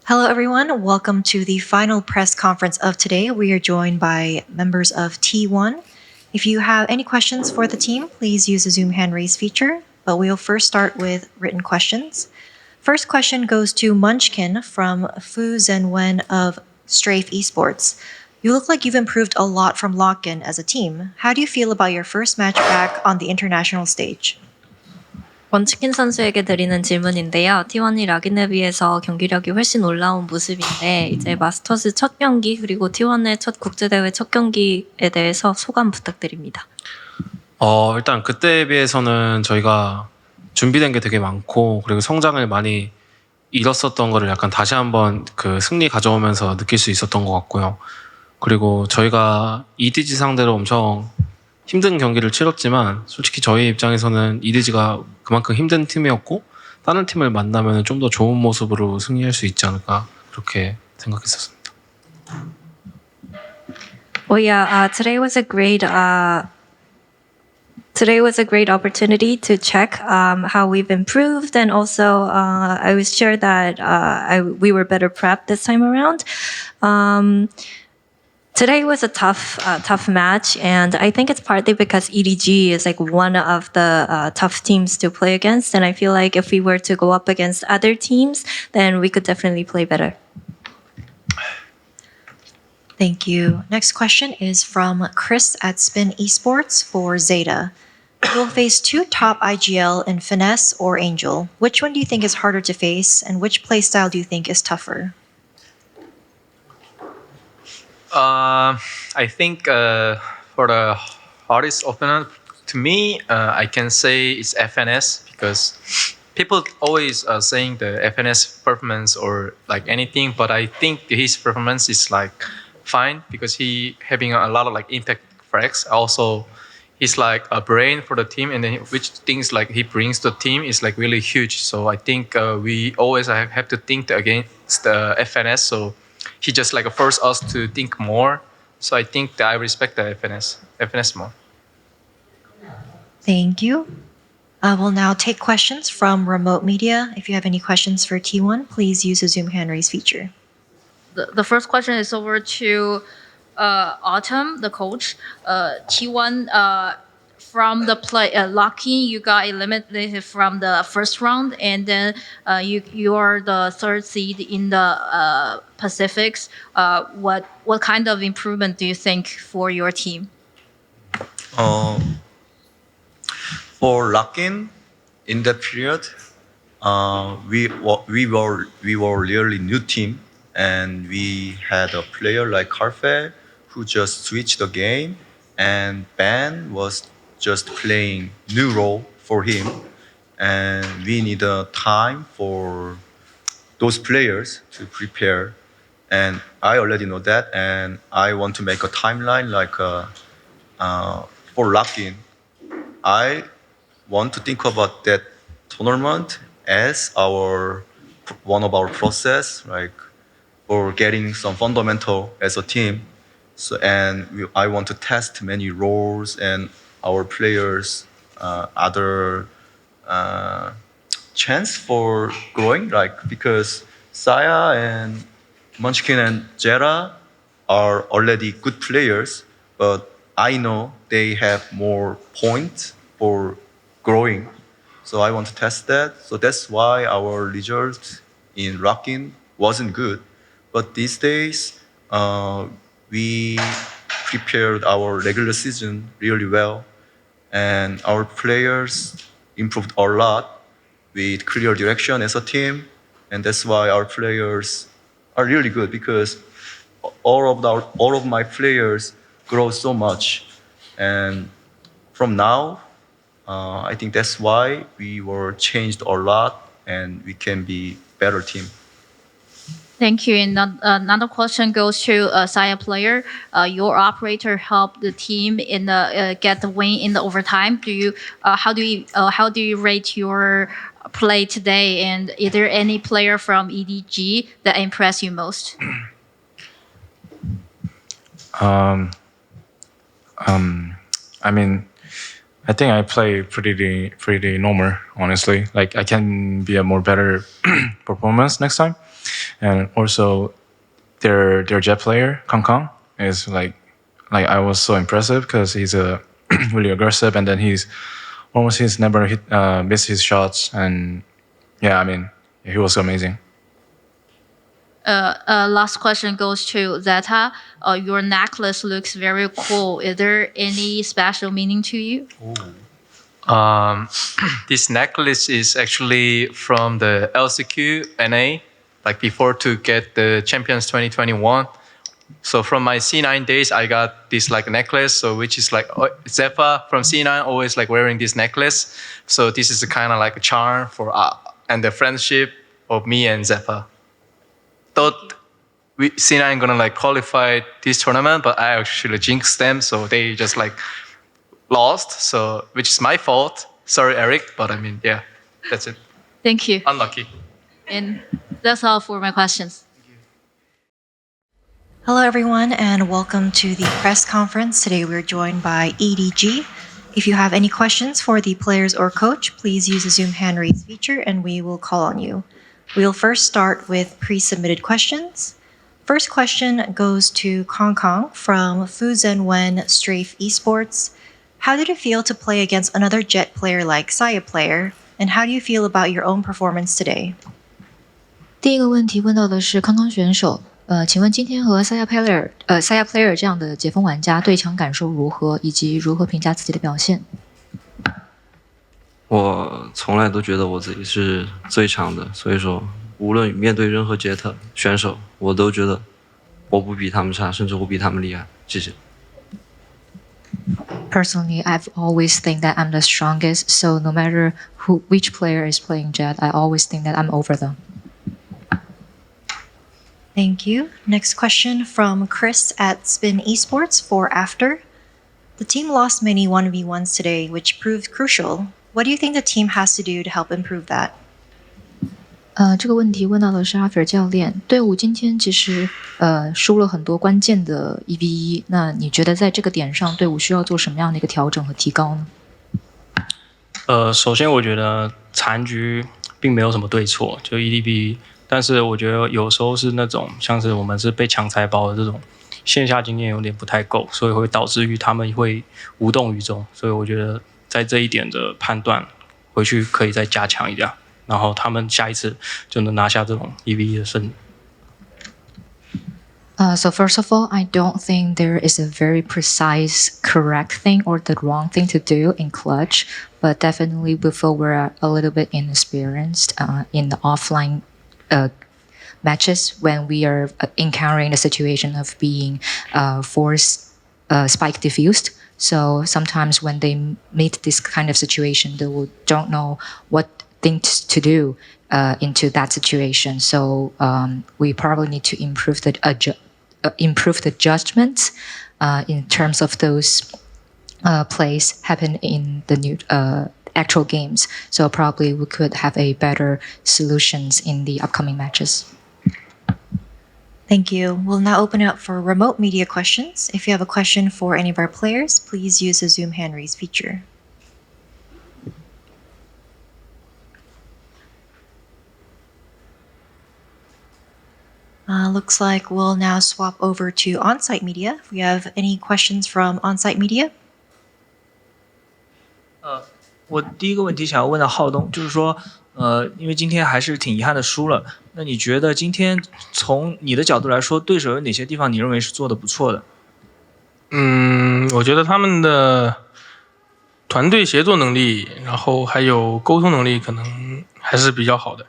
Hello, everyone. Welcome to the final press conference of today. We are joined by members of T1. If you have any questions for the team, please use the Zoom hand raise feature, but we'll first start with written questions. First question goes to Munchkin from Fu Zhenwen of Strafe Esports. You look like you've improved a lot from lock-in as a team. How do you feel about your first match back on the international stage? 먼치킨 선수에게 드리는 질문인데요. T1이 락인에 비해서 경기력이 훨씬 올라온 모습인데 이제 마스터즈 첫 경기 그리고 T1의 첫 국제대회 첫 경기에 대해서 소감 부탁드립니다. 일단 그때에 비해서는 저희가 준비된 게 되게 많고 그리고 성장을 많이 잃었었던 거를 약간 다시 한번 그 승리 가져오면서 느낄 수 있었던 것 같고요. 그리고 저희가 EDG 상대로 엄청 힘든 경기를 치렀지만 솔직히 저희 입장에서는 EDG가 그만큼 힘든 팀이었고 다른 팀을 만나면 좀 더 좋은 모습으로 승리할 수 있지 않을까 그렇게 생각했었습니다. Today was a great opportunity to check how we've improved, and also I was sure that we were better prepped this time around. Today was a tough match, and I think it's partly because EDG is like one of the tough teams to play against, and I feel like if we were to go up against other teams, then we could definitely play better. Thank you. Next question is from Chris at Spin Esports for Zeta. You will face two top IGL in Finesse or Angel. Which one do you think is harder to face, and which playstyle do you think is tougher? I think for the hardest opponent, to me, I can say it's FNS because people always saying the FNS performance or like anything, but I think his performance is like fine because he having a lot of like impact frags. Also, he's like a brain for the team, and then which things like he brings to the team is like really huge. So I think we always have to think against the FNS. So he just like forced us to think more. So I think that I respect the FNS more. Thank you. We'll now take questions from remote media. If you have any questions for T1, please use the Zoom hand raise feature. The first question is over to Autumn, the coach. T1 from the play lock-in, you got eliminated from the first round, and then you are the third seed in the Pacifics. What kind of improvement do you think for your team? For lock-in, in that period, we were really new team, and we had a player like Carfe who just switched the game, and Ben was just playing new role for him, and we need a time for those players to prepare. And I already know that, and I want to make a timeline like for lock-in. I want to think about that tournament as one of our process, like for getting some fundamental as a team. So I want to test many roles and our players other chance for growing, like because Saya and Munchkin and Jera are already good players, but I know they have more points for growing. So I want to test that. So that's why our result in Rockin wasn't good. But these days, we prepared our regular season really well, and our players improved a lot with clear direction as a team, and that's why our players are really good because all of my players grow so much, and from now, I think that's why we were changed a lot, and we can be better team. Thank you. And another question goes to Saya player. Your operator helped the team in get the win in the overtime. How do you rate your play today? And is there any player from EDG that impressed you most? I mean, I think I play pretty normal, honestly. Like I can be a more better performance next time. and also their jet player Kong Kong is like I was so impressive because he's a really aggressive, and then he's never missed his shots, and yeah, I mean he was amazing. Last question goes to Zeta. Your necklace looks very cool. Is there any special meaning to you? This necklace is actually from the LCQ NA, like before to get the Champions 2021. So from my C9 days, I got this like necklace. So which is like Zephyr from C9 always like wearing this necklace. So this is a kind of like a charm for and the friendship of me and Zephyr. Thought C9 gonna like qualify this tournament, but I actually jinxed them, so they just like lost. So which is my fault. Sorry, Eric, but I mean, yeah, that's it. Thank you. Unlucky. And that's all for my questions. Hello, everyone, and welcome to the press conference. Today we're joined by EDG. If you have any questions for the players or coach, please use the Zoom hand raise feature and we will call on you. We'll first start with pre-submitted questions. First question goes to Kong Kong from Fuzen Wen Strafe Esports. How did it feel to play against another Jet player like Saya player? And how do you feel about your own performance today? 第一个问题问到的是康康选手，请问今天和 Saya player 这样的解封玩家对强感受如何，以及如何评价自己的表现？我从来都觉得我自己是最强的，所以说无论面对任何Jet选手，我都觉得我不比他们差，甚至我比他们厉害。谢谢。Personally, I've always think that I'm the strongest, so no matter which player is playing Jet, I always think that I'm over them. Thank you. Next question from Chris at Spin Esports for After. The team lost many 1v1s today, which proved crucial. What do you think the team has to do to help improve that? 这个问题问到的是阿菲尔教练。队伍今天其实输了很多关键的1v1，那你觉得在这个点上，队伍需要做什么样的一个调整和提高呢？首先我觉得残局并没有什么对错，就1v1，但是我觉得有时候是那种像是我们是被强拆包的这种线下经验有点不太够，所以会导致于他们会无动于衷，所以我觉得在这一点的判断回去可以再加强一点，然后他们下一次就能拿下这种1v1的胜利。So first of all, I don't think there is a very precise correct thing or the wrong thing to do in clutch, but definitely we feel we're a little bit inexperienced in the offline matches when we are encountering the situation of being force spike diffused. So sometimes when they meet this kind of situation, they don't know what things to do into that situation. So we probably need to improve the judgment in terms of those plays happen in the new actual games. So probably we could have a better solutions in the upcoming matches. Thank you. We'll now open it up for remote media questions. If you have a question for any of our players, please use the Zoom hand raise feature. Looks like we'll now swap over to on-site media. If we have any questions from on-site media. 我第一个问题想要问到浩东，就是说，因为今天还是挺遗憾的输了，那你觉得今天从你的角度来说，对手有哪些地方你认为是做的不错的？我觉得他们的团队协作能力，然后还有沟通能力，可能还是比较好的。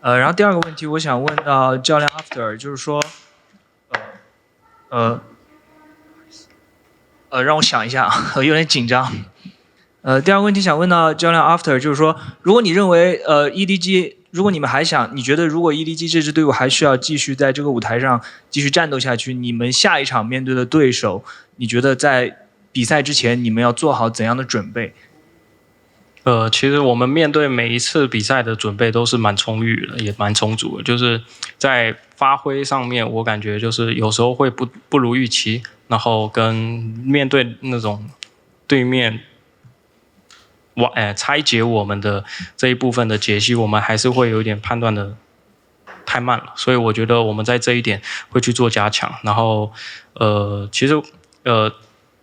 然后第二个问题，我想问到教练 After， 就是说，让我想一下，有点紧张。第二个问题想问到教练 After， 就是说，如果你认为EDG， 如果你们还想，你觉得如果 EDG 这支队伍还需要继续在这个舞台上继续战斗下去，你们下一场面对的对手，你觉得在比赛之前你们要做好怎样的准备？其实我们面对每一次比赛的准备都是蛮充裕的，也蛮充足的。就是在发挥上面，我感觉就是有时候会不如预期，然后跟面对那种对面拆解我们的这一部分的解析，我们还是会有一点判断的太慢了，所以我觉得我们在这一点会去做加强。然后其实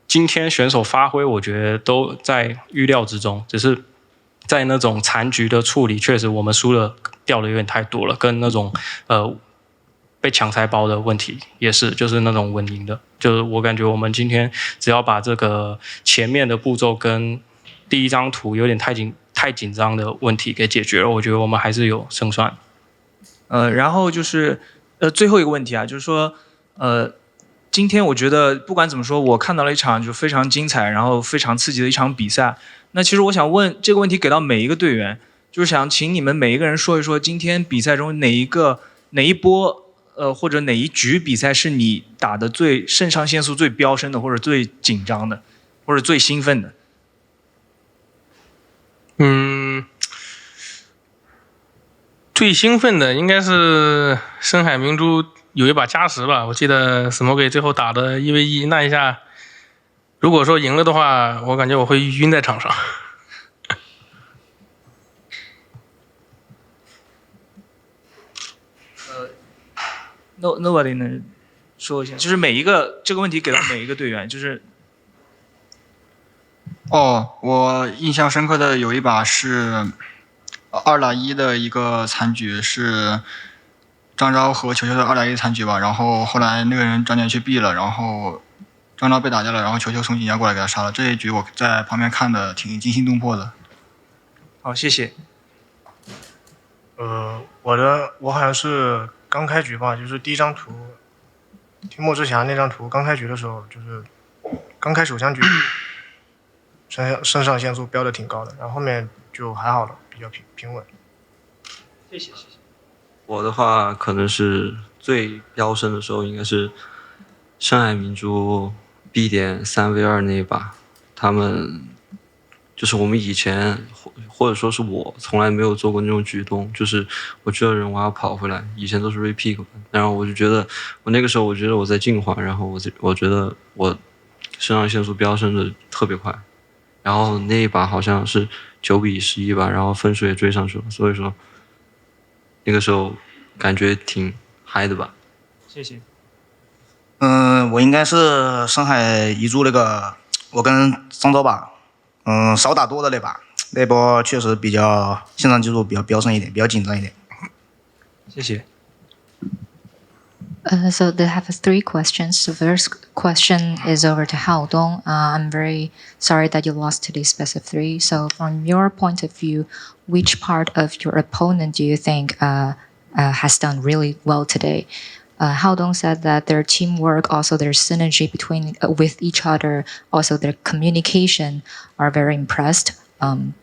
今天选手发挥，我觉得都在预料之中，只是在那种残局的处理，确实我们输了掉的有点太多了，跟那种被抢菜包的问题也是，就是那种稳赢的。就是我感觉我们今天只要把这个前面的步骤跟第一张图有点太紧张的问题给解决了，我觉得我们还是有胜算。然后就是最后一个问题啊，就是说今天我觉得不管怎么说，我看到了一场就非常精彩，然后非常刺激的一场比赛。那其实我想问这个问题给到每一个队员，就是想请你们每一个人说一说今天比赛中哪一波或者哪一局比赛是你打的最肾上腺素最飙升的，或者最紧张的，或者最兴奋的。最兴奋的应该是深海明珠有一把加时吧，我记得 Smokey 最后打的1v1那一下，如果说赢了的话，我感觉我会晕在场上。Nobody 能说一下，就是这个问题给到每一个队员，就是我印象深刻的有一把是2打1的一个残局，是张昭和球球的2打1残局吧，然后后来那个人转点去 B 了，然后张昭被打掉了，然后球球从井下过来给他杀了，这一局我在旁边看的挺惊心动魄的。好，谢谢。我好像是刚开局吧，就是第一张图，听莫之霞那张图，刚开局的时候就是刚开首枪局，肾上腺素飙的挺高的，然后后面就还好了，比较平稳。谢谢。我的话可能是最飙升的时候，应该是深海明珠 B 点3v2那一把，他们就是我们以前或者说是我从来没有做过那种举动，就是我追了人我要跑回来，以前都是 repick， 然后我就觉得我那个时候我觉得我在进化，然后我觉得我肾上腺素飙升的特别快，然后那一把好像是9-11吧，然后分数也追上去了，所以说那个时候感觉挺嗨的吧。谢谢。我应该是深海遗珠那个，我跟张昭吧，少打多的那波确实比较线上技术比较飙升一点，比较紧张一点。谢谢。So they have 3 questions. The first question is over to Hao Dong. I'm very sorry that you lost to this best of 3. So from your point of view, which part of your opponent do you think has done really well today? Hao Dong said that their teamwork, also their synergy with each other, also their communication are very impressed.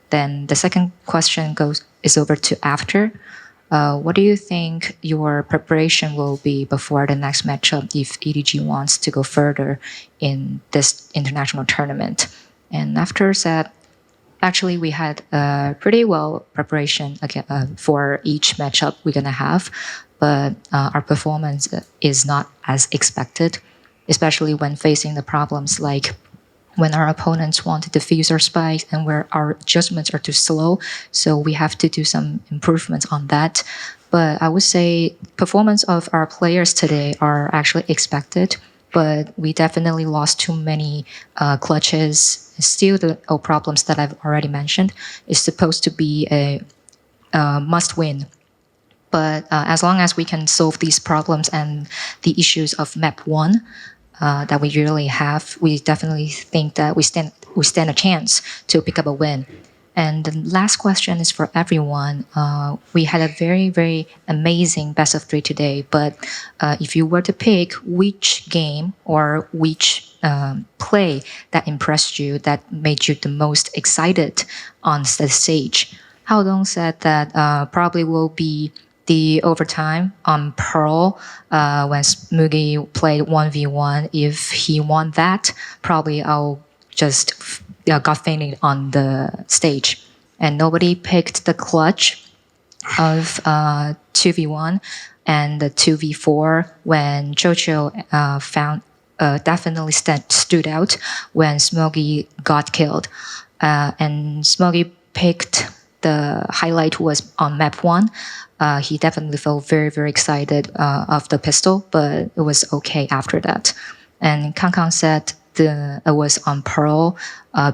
Then the second question is over to After. What do you think your preparation will be before the next matchup if EDG wants to go further in this international tournament? And After said, actually we had a pretty well preparation for each matchup we're going to have, but our performance is not as expected, especially when facing the problems like when our opponents want to defuse our spikes and where our adjustments are too slow. So we have to do some improvements on that. But I would say performance of our players today are actually expected, but we definitely lost too many clutches. Still the problems that I've already mentioned is supposed to be a must win. But as long as we can solve these problems and the issues of map 1, that we really have, we definitely think that we stand a chance to pick up a win. And the last question is for everyone. We had a very, very amazing best of 3 today, but if you were to pick which game or which play that impressed you, that made you the most excited on the stage, Hao Dong said that probably will be the overtime on Pearl when Smoogie played 1v1. If he won that, probably I'll just got fainted on the stage. And nobody picked the clutch of 2v1 and the 2v4 when Chocho definitely stood out when Smoggy got killed. And Smoggy picked the highlight was on map 1. He definitely felt very, very excited of the pistol, but it was okay after that. And Kang said it was on Pearl,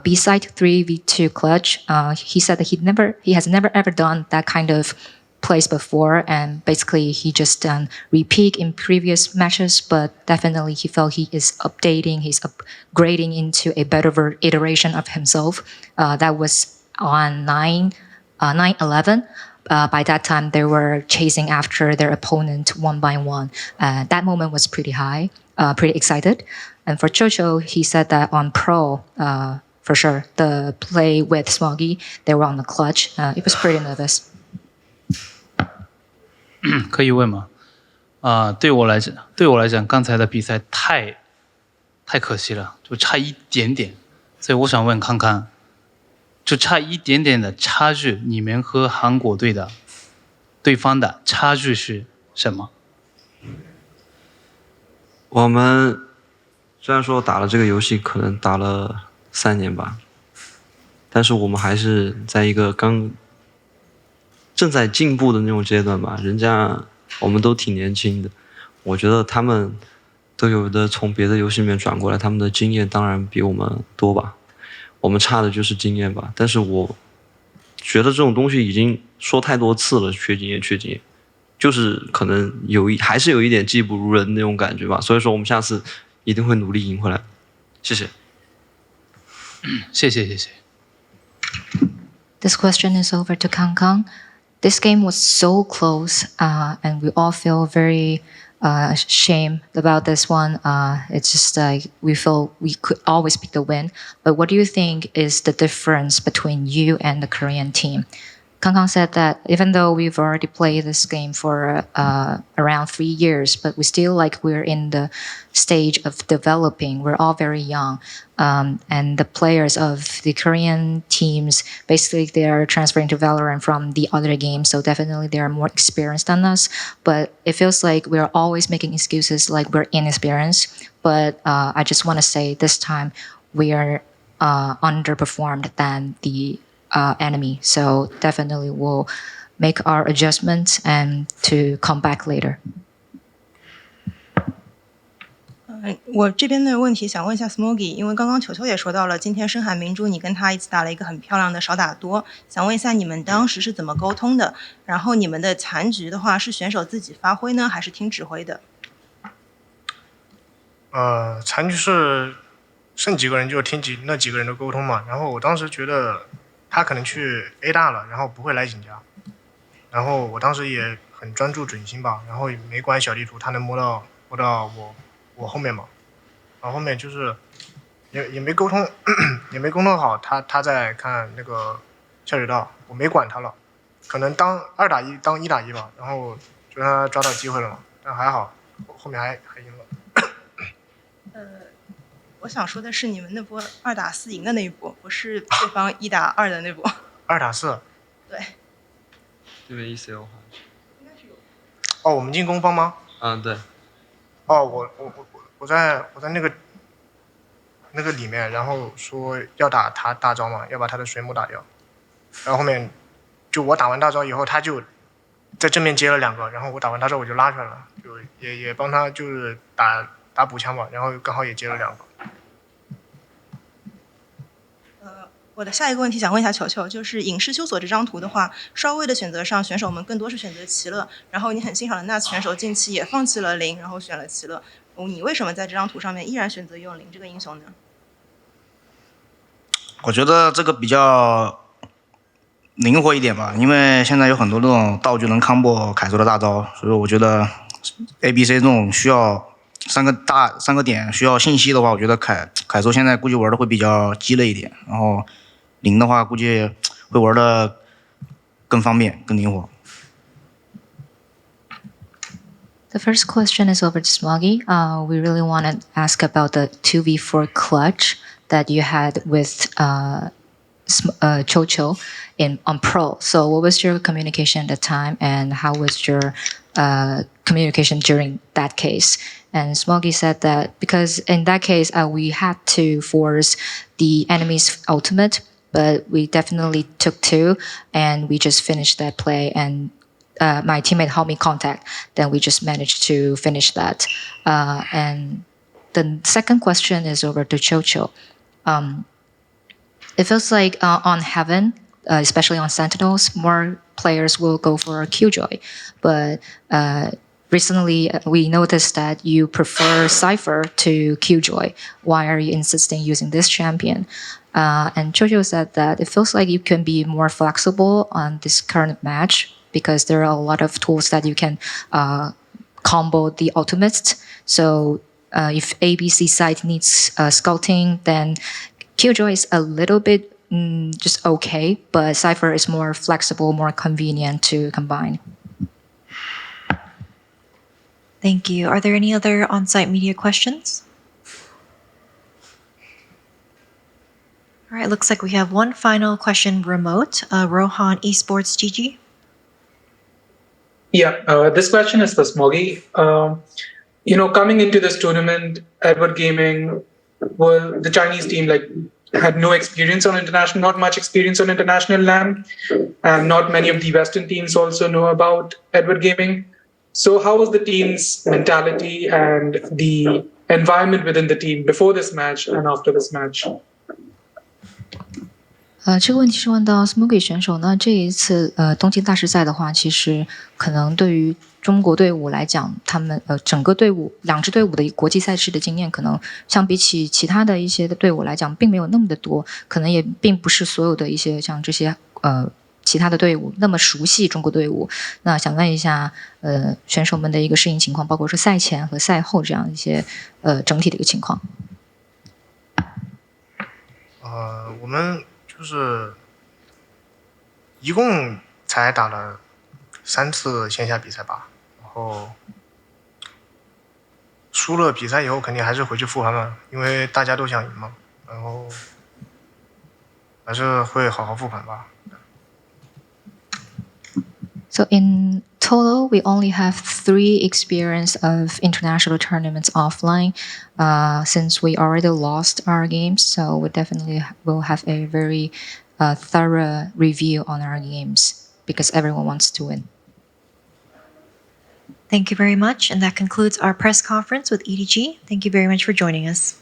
B-side 3v2 clutch. He said that he has never ever done that kind of plays before, and basically he just repeat in previous matches, but definitely he felt he is updating, he's upgrading into a better iteration of himself. That was on 9/11. By that time, they were chasing after their opponent one by one. That moment was pretty high, pretty excited. And for Chocho, he said that on Pro, for sure, the play with Smoggy, they were on the clutch. It was pretty nervous. 可以问吗？对我来讲，刚才的比赛太可惜了，就差一点点。所以我想问康康，就差一点点的差距，你们和韩国队的对方的差距是什么？我们虽然说打了这个游戏，可能打了3年吧，但是我们还是在一个正在进步的那种阶段吧。我们都挺年轻的，我觉得他们都有的从别的游戏里面转过来，他们的经验当然比我们多吧。我们差的就是经验吧。但是我觉得这种东西已经说太多次了，缺经验，就是可能还是有一点技不如人那种感觉吧。所以说我们下次一定会努力赢回来。谢谢。谢谢。This question is over to Kang. This game was so close, and we all feel very shame about this one. It's just like we feel we could always pick the win. But what do you think is the difference between you and the Korean team? Kang said that even though we've already played this game for around 3 years, but we still we're in the stage of developing. We're all very young. And the players of the Korean teams, basically they are transferring to VALORANT from the other games, so definitely they are more experienced than us. But it feels like we're always making excuses like we're inexperienced. But I just want to say this time we are underperformed than the enemy. So definitely we'll make our adjustments and to come back later. 我这边的问题想问一下 Smoggy， 因为刚刚球球也说到了，今天深海明珠你跟他一起打了一个很漂亮的少打多，想问一下你们当时是怎么沟通的？然后你们的残局的话是选手自己发挥呢，还是听指挥的？残局是剩几个人就听那几个人的沟通嘛。然后我当时觉得他可能去 A 大了，然后不会来井家，然后我当时也很专注准心吧，然后也没管小地图，他能摸到我后面嘛，然后后面就是也没沟通也没沟通好，他在看那个下水道，我没管他了，可能当2打1当1打1吧，然后就让他抓到机会了嘛，但还好后面还赢了。我想说的是你们那波2打4赢的那一波，不是对方1打2的那波。2打4。对。这边 ECL 好像是。应该是有。哦，我们进攻方吗？对。哦，我在那个里面，然后说要打他大招嘛，要把他的水母打掉，然后后面就我打完大招以后，他就在正面接了2个，然后我打完大招我就拉出来了，就也帮他就是打补枪嘛，然后刚好也接了2个。我的下一个问题想问一下球球，就是影视修索这张图的话，稍微的选择上，选手们更多是选择奇乐，然后你很欣赏的 NAS 选手近期也放弃了0，然后选了奇乐，你为什么在这张图上面依然选择用0这个英雄呢？我觉得这个比较灵活一点吧，因为现在有很多这种道具能 combo 凯叔的大招，所以我觉得 ABC 这种需要三个点需要信息的话，我觉得凯叔现在估计玩的会比较鸡肋一点，然后0的话估计会玩的更方便更灵活。The first question is over to Smoggy. We really want to ask about the 2v4 clutch that you had with Chocho on Pro. So what was your communication at the time, and how was your communication during that case? And Smoggy said that because in that case we had to force the enemy's ultimate but we definitely took 2, and we just finished that play. And my teammate helped me contact. Then we just managed to finish that. And the second question is over to Chocho. It feels like on Heaven, especially on Sentinels, more players will go for Killjoy. But recently, we noticed that you prefer Cypher to Killjoy. Why are you insisting using this champion? And Chocho said that it feels like you can be more flexible on this current match because there are a lot of tools that you can combo the ultimates. So if ABC side needs scouting, then Killjoy is a little bit just okay, but Cypher is more flexible, more convenient to combine. Thank you. Are there any other on-site media questions? All right, looks like we have one final question remote. Rohan Esports GG. Yeah, this question is for Smoggy. Coming into this tournament, Edward Gaming, well, the Chinese team had no experience on international, not much experience on international LAN, and not many of the Western teams also know about Edward Gaming. So how was the team's mentality and the environment within the team before this match and after this match? 这个问题是问到 Smoggy 选手呢。这一次东京大师赛的话，其实可能对于中国队伍来讲，他们整个队伍2支队伍的国际赛事的经验，可能相比起其他的一些的队伍来讲，并没有那么的多，可能也并不是所有的一些像这些其他的队伍那么熟悉中国队伍。那想问一下选手们的一个适应情况，包括说赛前和赛后这样一些整体的一个情况。我们就是一共才打了3次线下比赛吧，然后输了比赛以后肯定还是回去复盘嘛，因为大家都想赢嘛，然后还是会好好复盘吧。So in total, we only have 3 experience of international tournaments offline, since we already lost our games. So we definitely will have a very thorough review on our games because everyone wants to win. Thank you very much. And that concludes our press conference with EDG. Thank you very much for joining us.